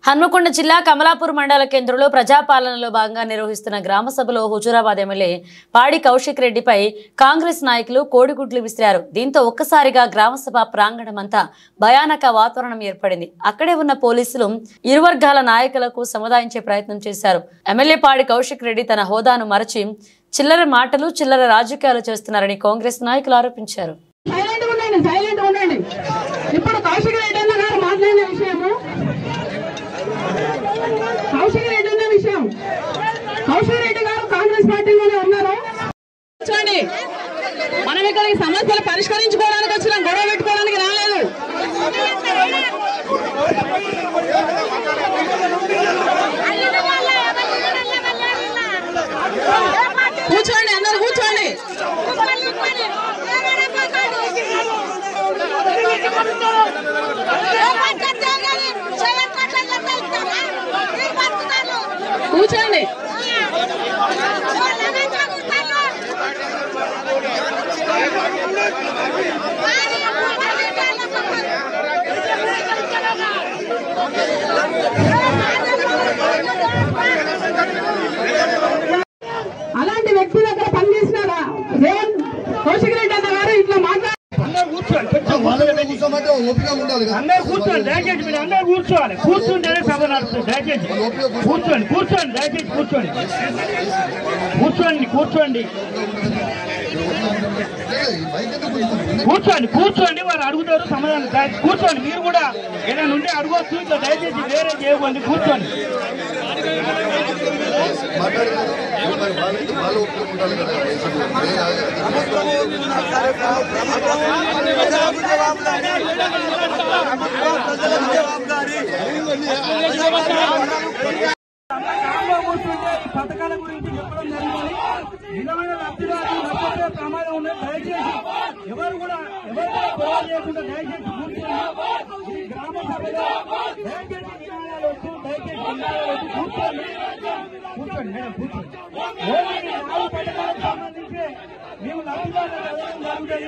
హన్మకొండ జిల్లా కమలాపూర్ మండల కేంద్రంలో ప్రజాపాలనలో భాగంగా నిర్వహిస్తున్న గ్రామ సభలో హుజూరాబాద్ ఎమ్మెల్యే పాడి కౌశిక్ రెడ్డిపై కాంగ్రెస్ నాయకులు కోడిగుడ్లు విసిరారు. దీంతో ఒక్కసారిగా గ్రామ సభ ప్రాంగణమంతా భయానక వాతావరణం ఏర్పడింది. అక్కడే ఉన్న పోలీసులు ఇరు వర్గాల నాయకులకు సముదాయించే ప్రయత్నం చేశారు. ఎమ్మెల్యే పాడి కౌశిక్ రెడ్డి తన హోదాను మరచి చిల్లర మాటలు చిల్లర రాజకీయాలు చేస్తున్నారని కాంగ్రెస్ నాయకులు ఆరోపించారు. కౌశిక్ రెడ్డి గారు కాంగ్రెస్ పార్టీలోనే ఉన్నారు. మనం ఇక్కడ ఈ సమస్యలు పరిష్కరించుకోవడానికి వచ్చిన గొడవ పెట్టుకోవడానికి రాలేదు. కూర్చోండి, అందరు కూర్చోండి. కూర్చోండి. అలాంటి వ్యక్తి దగ్గర పనిచేసినారా కౌశిక్ రెడ్డి అన్న గారు ఇట్లా మాట్లాడారు. అందరూ కూర్చోండి, దయచేసి మీరు అందరూ కూర్చోవాలి. కూర్చుంటేనే సభ నడుస్తుంది. దయచేసి కూర్చోండి, దయచేసి కూర్చోండి. వారు అడుగుతారు సమాధానం. కూర్చోండి, మీరు కూడా ఏదైనా ఉంటే అడగవచ్చు. ఇట్లా దయచేసి వేరే చేయకండి, కూర్చోండి. పథకాల గురించి చెప్పడం జరిగింది. నిజమైన లబ్ధిదారులు ప్రమాదం ఉన్నది. దయచేసి ఎవరు కూడా గొడవ చేయకుండా దయచేసి కూర్చోండి. గ్రామ సభలో దయచేసి విధానాలు వస్తూ కూర్చోండి మేడం, కూర్చోండి. నాలుగు పథకాలకు సంబంధించి మేము లబ్ధిదారులు చదవడం జరుగుతుంది.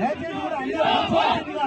దయచేసి కూడా అందరూ కూర్చోవాల్సిందిగా